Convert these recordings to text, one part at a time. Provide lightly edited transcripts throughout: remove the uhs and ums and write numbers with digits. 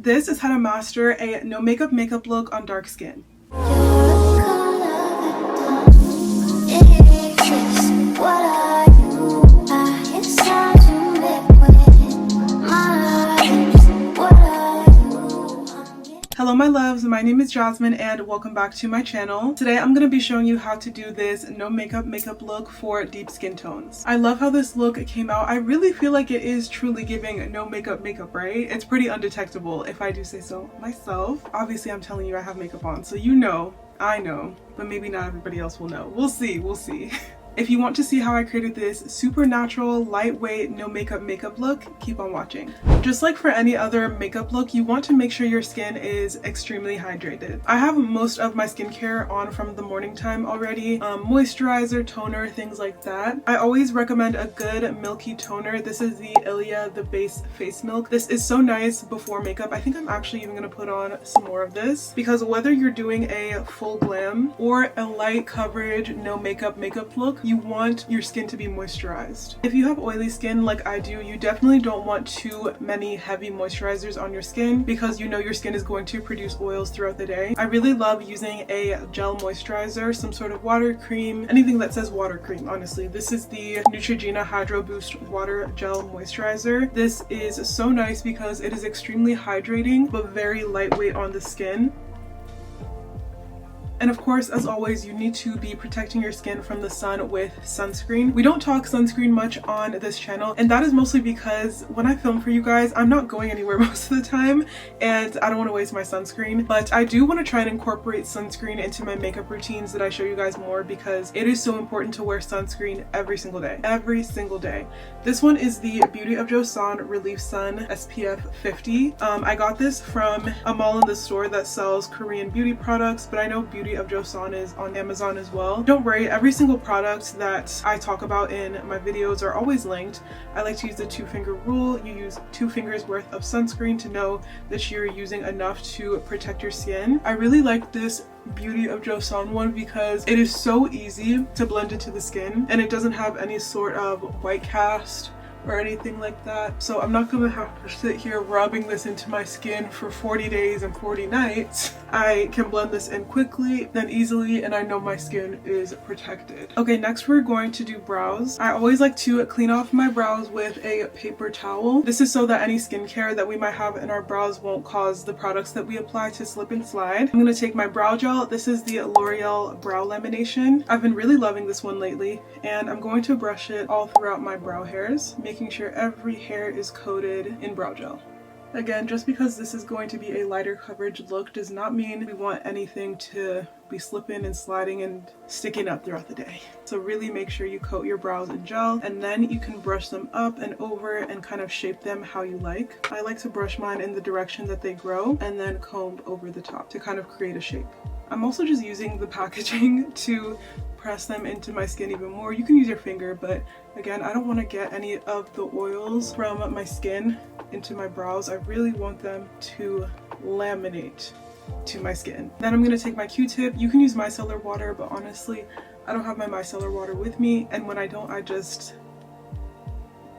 This is how to master a no makeup look on dark skin. Hello my loves, my name is Jasmine and welcome back to my channel. Today I'm going to be showing you how to do this no makeup look for deep skin tones. I love how this look came out. I really feel like it is truly giving no makeup, right? It's pretty undetectable if I do say so myself. Obviously I'm telling you I have makeup on, so you know, I know, but maybe not everybody else will know. We'll see. If you want to see how I created this super natural, lightweight, no makeup look, keep on watching. Just like for any other makeup look, you want to make sure your skin is extremely hydrated. I have most of my skincare on from the morning time already. Moisturizer, toner, things like that. I always recommend a good milky toner. This is the ILIA, the base face milk. This is so nice before makeup. I think I'm actually even gonna put on some more of this because whether you're doing a full glam or a light coverage, no makeup look, you want your skin to be moisturized. If you have oily skin like I do, you definitely don't want too many heavy moisturizers on your skin because you know your skin is going to produce oils throughout the day. I really love using a gel moisturizer, some sort of water cream, anything that says water cream, honestly. This is the NEUTROGENA Hydro Boost Water Gel Moisturizer. This is so nice because it is extremely hydrating but very lightweight on the skin. And of course, as always, you need to be protecting your skin from the sun with sunscreen. We don't talk sunscreen much on this channel, and that is mostly because when I film for you guys, I'm not going anywhere most of the time, and I don't want to waste my sunscreen. But I do want to try and incorporate sunscreen into my makeup routines that I show you guys more because it is so important to wear sunscreen every single day. Every single day. This one is the Beauty of JOSEON Relief Sun SPF 50. I got this from a mall in the store that sells Korean beauty products, but I know Beauty of JOSEON is on Amazon as well. Don't worry, every single product that I talk about in my videos are always linked. I like to use the 2-finger rule. You use 2 fingers worth of sunscreen to know that you're using enough to protect your skin. I really like this Beauty of JOSEON one because it is so easy to blend into the skin and it doesn't have any sort of white cast or anything like that. So I'm not gonna have to sit here rubbing this into my skin for 40 days and 40 nights. I can blend this in quickly and easily and I know my skin is protected. Okay, next we're going to do brows. I always like to clean off my brows with a paper towel. This is so that any skincare that we might have in our brows won't cause the products that we apply to slip and slide. I'm gonna take my brow gel. This is the L'Oreal Brow Lamination. I've been really loving this one lately and I'm going to brush it all throughout my brow hairs, making sure every hair is coated in brow gel. Again, just because this is going to be a lighter coverage look does not mean we want anything to be slipping and sliding and sticking up throughout the day. So really make sure you coat your brows in gel and then you can brush them up and over and kind of shape them how you like. I like to brush mine in the direction that they grow and then comb over the top to kind of create a shape. I'm also just using the packaging to press them into my skin even more. You can use your finger, but again, I don't want to get any of the oils from my skin into my brows. I really want them to laminate to my skin. Then I'm going to take my Q-tip. You can use micellar water, but honestly, I don't have my micellar water with me, and when I don't, I just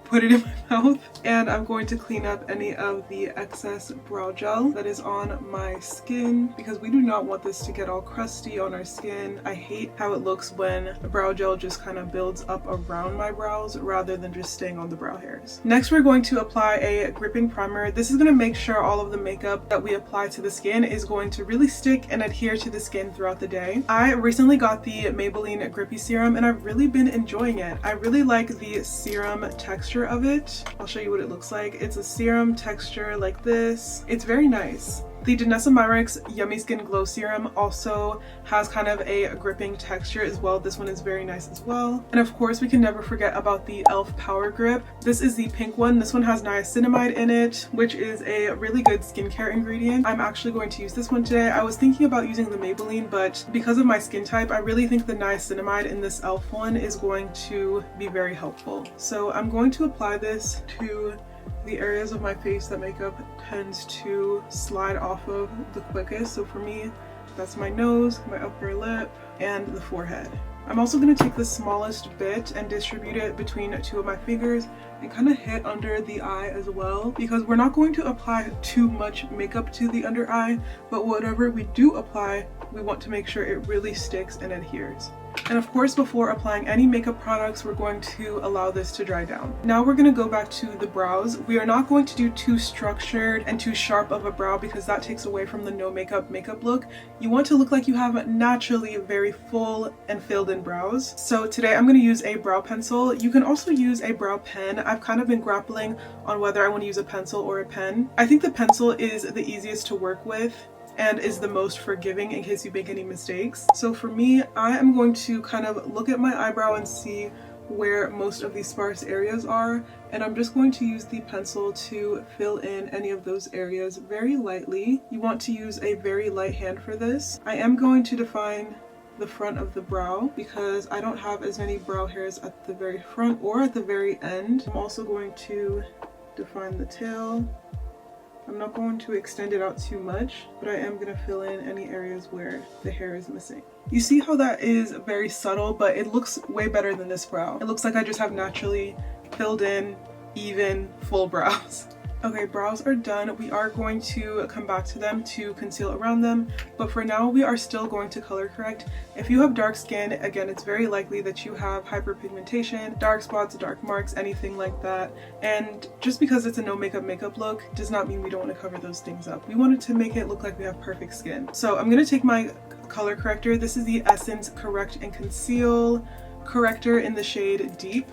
put it in my mouth. And I'm going to clean up any of the excess brow gel that is on my skin because we do not want this to get all crusty on our skin. I hate how it looks when the brow gel just kind of builds up around my brows rather than just staying on the brow hairs. Next, we're going to apply a gripping primer. This is going to make sure all of the makeup that we apply to the skin is going to really stick and adhere to the skin throughout the day. I recently got the Maybelline Grippy Serum and I've really been enjoying it. I really like the serum texture of it. I'll show you what it looks like. It's a serum texture like this. It's very nice. The Danessa Myricks Yummy Skin Glow Serum also has kind of a gripping texture as well. This one is very nice as well. And of course, we can never forget about the E.L.F Power Grip. This is the pink one. This one has niacinamide in it, which is a really good skincare ingredient. I'm actually going to use this one today. I was thinking about using the Maybelline, but because of my skin type, I really think the niacinamide in this E.L.F one is going to be very helpful. So I'm going to apply this to the areas of my face that makeup tends to slide off of the quickest. So for me, that's my nose, my upper lip, and the forehead. I'm also going to take the smallest bit and distribute it between two of my fingers and kind of hit under the eye as well, because we're not going to apply too much makeup to the under eye, but whatever we do apply, we want to make sure it really sticks and adheres. And of course, before applying any makeup products, we're going to allow this to dry down. Now we're going to go back to the brows. We are not going to do too structured and too sharp of a brow because that takes away from the no makeup look. You want to look like you have naturally very full and filled in brows. So today I'm going to use a brow pencil. You can also use a brow pen. I've kind of been grappling on whether I want to use a pencil or a pen. I think the pencil is the easiest to work with and is the most forgiving in case you make any mistakes. So for me, I am going to kind of look at my eyebrow and see where most of these sparse areas are, and I'm just going to use the pencil to fill in any of those areas very lightly. You want to use a very light hand for this. I am going to define the front of the brow because I don't have as many brow hairs at the very front or at the very end. I'm also going to define the tail. I'm not going to extend it out too much, but I am going to fill in any areas where the hair is missing. You see how that is very subtle, but it looks way better than this brow. It looks like I just have naturally filled in, even, full brows. Okay, brows are done. We are going to come back to them to conceal around them, but for now we are still going to color correct. If you have dark skin, again, it's very likely that you have hyperpigmentation, dark spots, dark marks, anything like that. And just because it's a no makeup look does not mean we don't want to cover those things up. We wanted to make it look like we have perfect skin. So I'm going to take my color corrector. This is the Essence Correct and Conceal corrector in the shade Deep.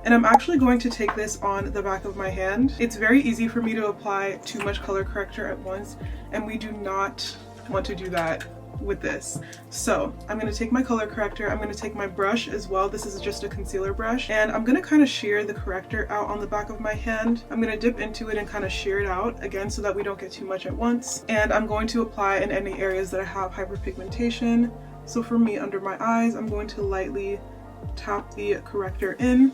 And I'm actually going to take this on the back of my hand. It's very easy for me to apply too much color corrector at once, and we do not want to do that with this. So I'm going to take my color corrector, I'm going to take my brush as well. This is just a concealer brush, and I'm going to kind of shear the corrector out on the back of my hand. I'm going to dip into it and kind of shear it out again so that we don't get too much at once. And I'm going to apply in any areas that I have hyperpigmentation. So for me, under my eyes, I'm going to lightly tap the corrector in.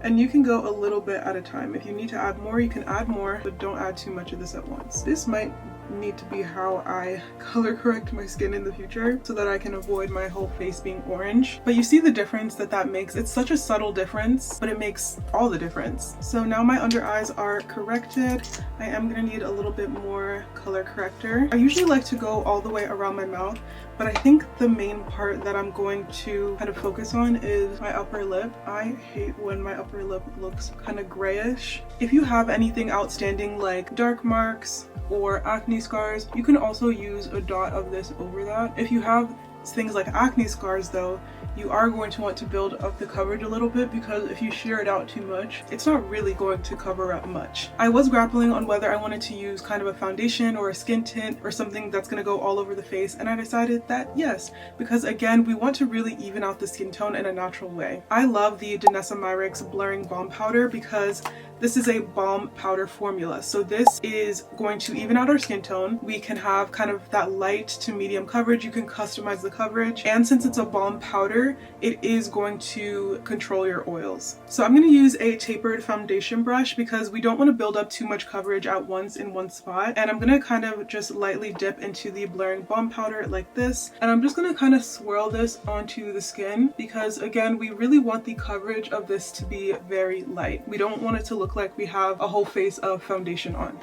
And you can go a little bit at a time. If you need to add more, you can add more, but don't add too much of this at once. This might need to be how I color correct my skin in the future so that I can avoid my whole face being orange. But you see the difference that makes. It's such a subtle difference, but it makes all the difference. So now my under eyes are corrected. I am gonna need a little bit more color corrector. I usually like to go all the way around my mouth, but I think the main part that I'm going to kind of focus on is my upper lip. I hate when my upper lip looks kind of grayish. If you have anything outstanding like dark marks or acne scars, you can also use a dot of this over that. If you have things like acne scars though, you are going to want to build up the coverage a little bit, because if you shear it out too much, it's not really going to cover up much. I was grappling on whether I wanted to use kind of a foundation or a skin tint or something that's going to go all over the face, and I decided that yes, because again, we want to really even out the skin tone in a natural way. I love the Danessa Myricks Blurring Balm Powder because this is a balm powder formula. So this is going to even out our skin tone. We can have kind of that light to medium coverage. You can customize the coverage. And since it's a balm powder, it is going to control your oils. So I'm going to use a tapered foundation brush because we don't want to build up too much coverage at once in one spot. And I'm going to kind of just lightly dip into the blurring balm powder like this. And I'm just going to kind of swirl this onto the skin because again, we really want the coverage of this to be very light. We don't want it to look like we have a whole face of foundation on.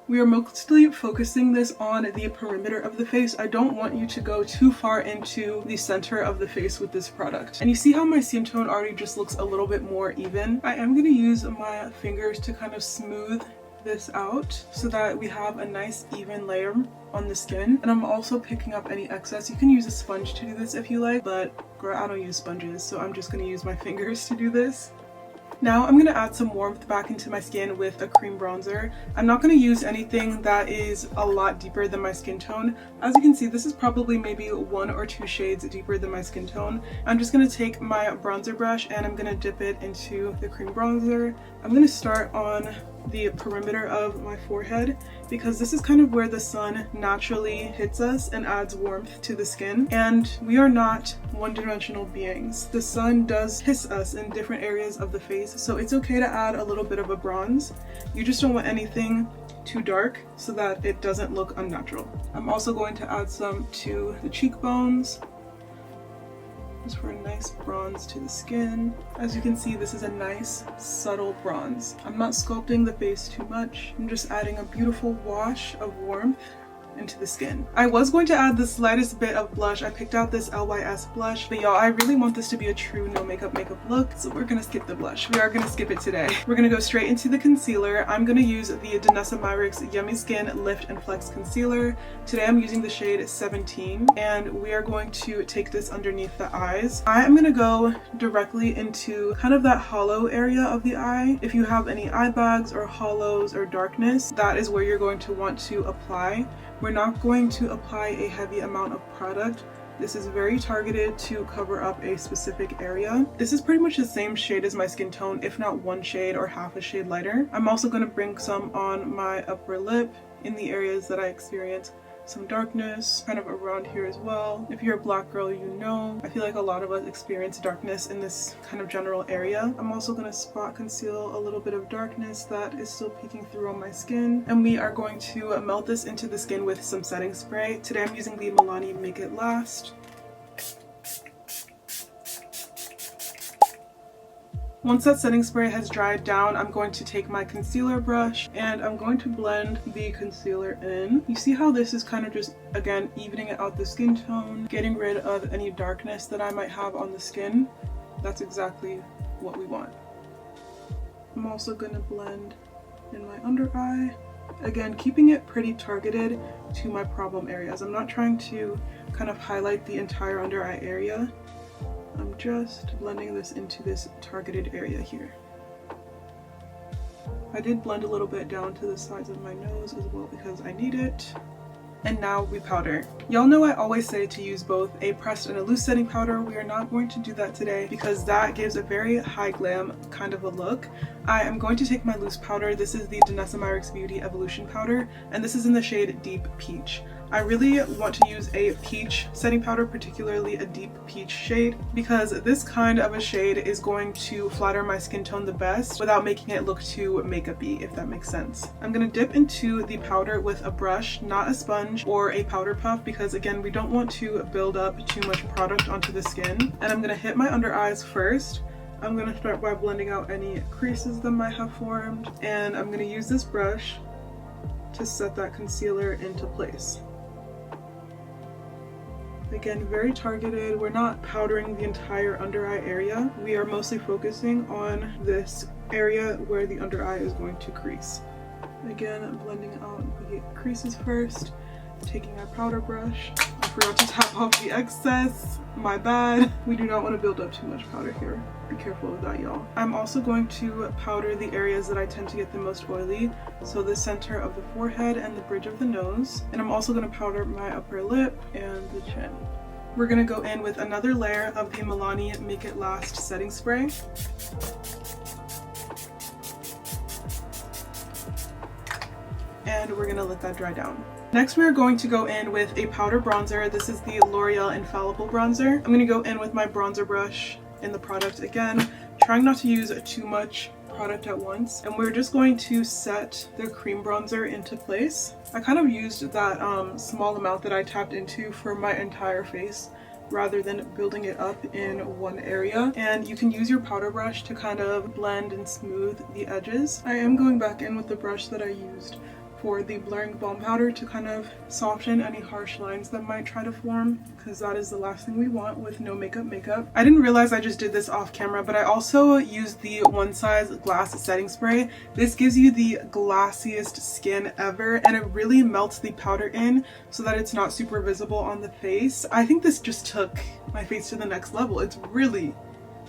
We are mostly focusing this on the perimeter of the face. I don't want you to go too far into the center of the face with this product. And you see how my skin tone already just looks a little bit more even? I am going to use my fingers to kind of smooth this out so that we have a nice even layer on the skin. And I'm also picking up any excess. You can use a sponge to do this if you like, but girl, I don't use sponges, so I'm just going to use my fingers to do this. Now I'm going to add some warmth back into my skin with a cream bronzer. I'm not going to use anything that is a lot deeper than my skin tone. As you can see, this is probably maybe 1 or 2 shades deeper than my skin tone. I'm just going to take my bronzer brush and I'm going to dip it into the cream bronzer. I'm going to start on the perimeter of my forehead because this is kind of where the sun naturally hits us and adds warmth to the skin, and we are not one-dimensional beings. The sun does hit us in different areas of the face, so it's okay to add a little bit of a bronze. You just don't want anything too dark so that it doesn't look unnatural. I'm also going to add some to the cheekbones just for a nice bronze to the skin. As you can see, this is a nice subtle bronze. I'm not sculpting the face too much. I'm just adding a beautiful wash of warmth into the skin. I was going to add the slightest bit of blush. I picked out this LYS blush, but y'all, I really want this to be a true no makeup look, so we're gonna skip the blush. We are gonna skip it today. We're gonna go straight into the concealer. I'm gonna use the Danessa Myricks Yummy Skin Lift and Flex Concealer. Today I'm using the shade 17, and we are going to take this underneath the eyes. I am gonna go directly into kind of that hollow area of the eye. If you have any eye bags or hollows or darkness, that is where you're going to want to apply. We're not going to apply a heavy amount of product. This is very targeted to cover up a specific area. This is pretty much the same shade as my skin tone, if not one shade or half a shade lighter. I'm also going to bring some on my upper lip in the areas that I experience some darkness, kind of around here as well. If you're a black girl, you know. I feel like a lot of us experience darkness in this kind of general area. I'm also going to spot conceal a little bit of darkness that is still peeking through on my skin. And we are going to melt this into the skin with some setting spray. Today I'm using the Milani Make It Last. Once that setting spray has dried down, I'm going to take my concealer brush and I'm going to blend the concealer in. You see how this is kind of just, again, evening out the skin tone, getting rid of any darkness that I might have on the skin. That's exactly what we want. I'm also going to blend in my under eye. Again, keeping it pretty targeted to my problem areas. I'm not trying to kind of highlight the entire under eye area. I'm just blending this into this targeted area here. I did blend a little bit down to the sides of my nose as well because I need it. And now we powder. Y'all know I always say to use both a pressed and a loose setting powder. We are not going to do that today because that gives a very high glam kind of a look. I am going to take my loose powder. This is the Danessa Myricks Beauty Evolution powder, and this is in the shade Deep Peach. I really want to use a peach setting powder, particularly a deep peach shade, because this kind of a shade is going to flatter my skin tone the best without making it look too makeup-y, if that makes sense. I'm going to dip into the powder with a brush, not a sponge or a powder puff, because again, we don't want to build up too much product onto the skin. And I'm going to hit my under eyes first. I'm going to start by blending out any creases that might have formed, and I'm going to use this brush to set that concealer into place. Again, very targeted. We're not powdering the entire under eye area. We are mostly focusing on this area where the under eye is going to crease. Again, I'm blending out the creases first, taking our powder brush. I forgot to tap off the excess. My bad. We do not want to build up too much powder here. Be careful of that, y'all. I'm also going to powder the areas that I tend to get the most oily, so the center of the forehead and the bridge of the nose. And I'm also going to powder my upper lip and the chin. We're going to go in with another layer of the Milani Make It Last setting spray. And we're going to let that dry down. Next, we are going to go in with a powder bronzer. This is the L'Oreal Infallible bronzer. I'm going to go in with my bronzer brush in the product again, trying not to use too much product at once. And we're just going to set the cream bronzer into place. I kind of used that small amount that I tapped into for my entire face rather than building it up in one area. And you can use your powder brush to kind of blend and smooth the edges. I am going back in with the brush that I used for the blurring balm powder to kind of soften any harsh lines that might try to form, because that is the last thing we want with no makeup. I didn't realize I just did this off camera, but I also used the One Size Glass setting spray. This gives you the glassiest skin ever, and it really melts the powder in so that it's not super visible on the face. I think this just took my face to the next level. It's really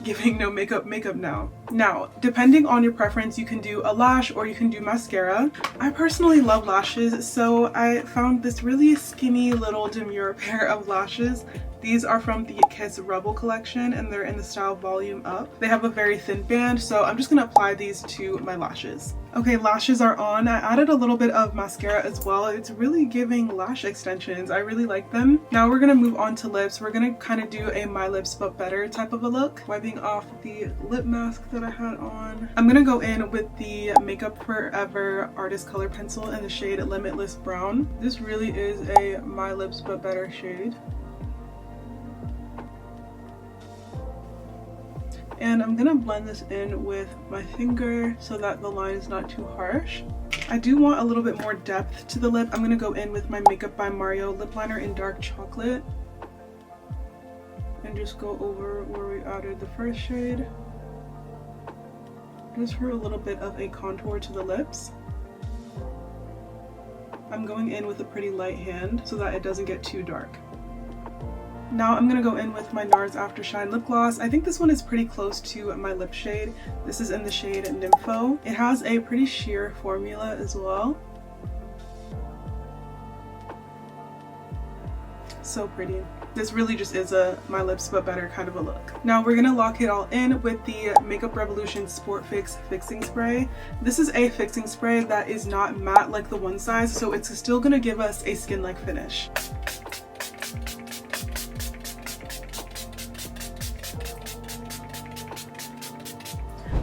giving no makeup now. Now, depending on your preference, you can do a lash or you can do mascara. I personally love lashes, so I found this really skinny little demure pair of lashes. These are from the Kiss Rebel collection and they're in the style Volume Up. They have a very thin band, so I'm just gonna apply these to my lashes. Okay, lashes are on. I added a little bit of mascara as well. It's really giving lash extensions. I really like them. Now we're gonna move on to lips. We're gonna kind of do a My Lips But Better type of a look. Wiping off the lip mask that I had on. I'm gonna go in with the Makeup Forever Artist Color Pencil in the shade Limitless Brown. This really is a My Lips But Better shade. And I'm gonna blend this in with my finger so that the line is not too harsh. I do want a little bit more depth to the lip. I'm gonna go in with my Makeup by Mario lip liner in Dark Chocolate and just go over where we added the first shade, just for a little bit of a contour to the lips. I'm going in with a pretty light hand so that it doesn't get too dark. Now I'm going to go in with my NARS Aftershine lip gloss. I think this one is pretty close to my lip shade. This is in the shade Nympho. It has a pretty sheer formula as well. So pretty. This really just is a My Lips But Better kind of a look. Now we're going to lock it all in with the Makeup Revolution Sport Fix Fixing Spray. This is a fixing spray that is not matte like the One Size, so it's still going to give us a skin-like finish.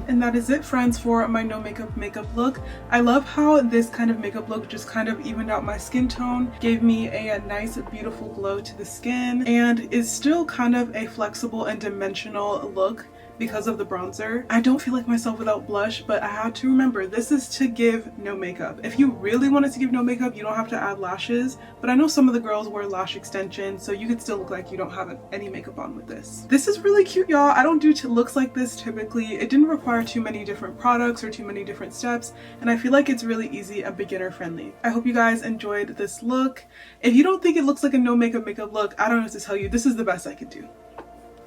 And that is it, friends, for my no makeup look. I love how this kind of makeup look just kind of evened out my skin tone, gave me a nice beautiful glow to the skin, and is still kind of a flexible and dimensional look because of the bronzer. I don't feel like myself without blush, but I have to remember this is to give no makeup. If you really wanted to give no makeup, you don't have to add lashes, but I know some of the girls wear lash extensions, so you could still look like you don't have any makeup on with this. This is really cute, y'all. I don't do looks like this typically. It didn't require too many different products or too many different steps, and I feel like it's really easy and beginner friendly. I hope you guys enjoyed this look. If you don't think it looks like a no makeup look, I don't know what to tell you. This is the best I could do.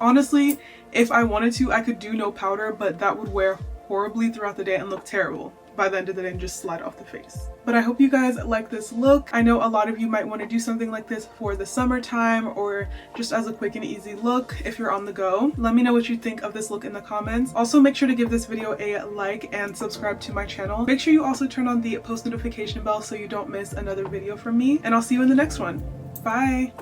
Honestly, if I wanted to, I could do no powder, but that would wear horribly throughout the day and look terrible by the end of the day and just slide off the face. But I hope you guys like this look. I know a lot of you might want to do something like this for the summertime or just as a quick and easy look if you're on the go. Let me know what you think of this look in the comments. Also, make sure to give this video a like and subscribe to my channel. Make sure you also turn on the post notification bell so you don't miss another video from me, and I'll see you in the next one. Bye!